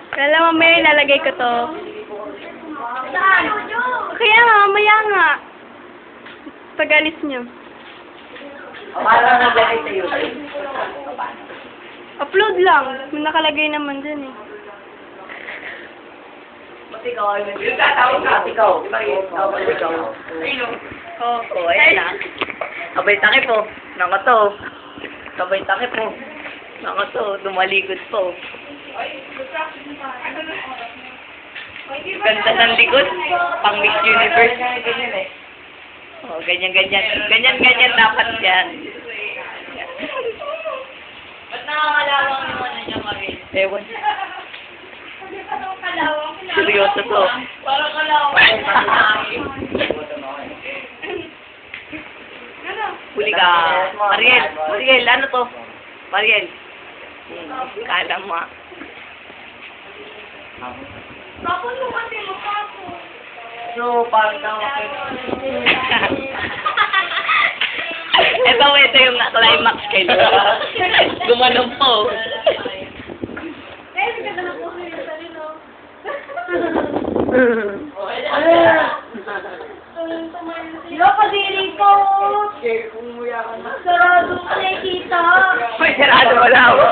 Kala mamaya ilalagay ko to. Kaya nga, mamaya nga. Pag-alis nyo. Paano naglagay sa YouTube? Upload lang. May nakalagay naman dyan eh. Ikaw. Ikaw. Oh, ayan na. Sabay takip po. Naka to. Sabay takip po. Naka to. Dumalikod po. Ganda ng likod. Pang Miss Universe. Ganyan eh. Oh, ganyan. Ganyan dapat yan. Ba't nakakalawang naman na niya, Marie? Ewan. Seryoso to. Parang kalawang na Huli ka. Mariel, ano to? Mariel. Kala mo. Tapos mo kasi mukha ko. So, parang ito yung climax kay Lola. Gumanong po. Eh, hindi ka na po yung sarili. Yo, kadiri ko. Sarado ka nakikita. May sarado wala ako.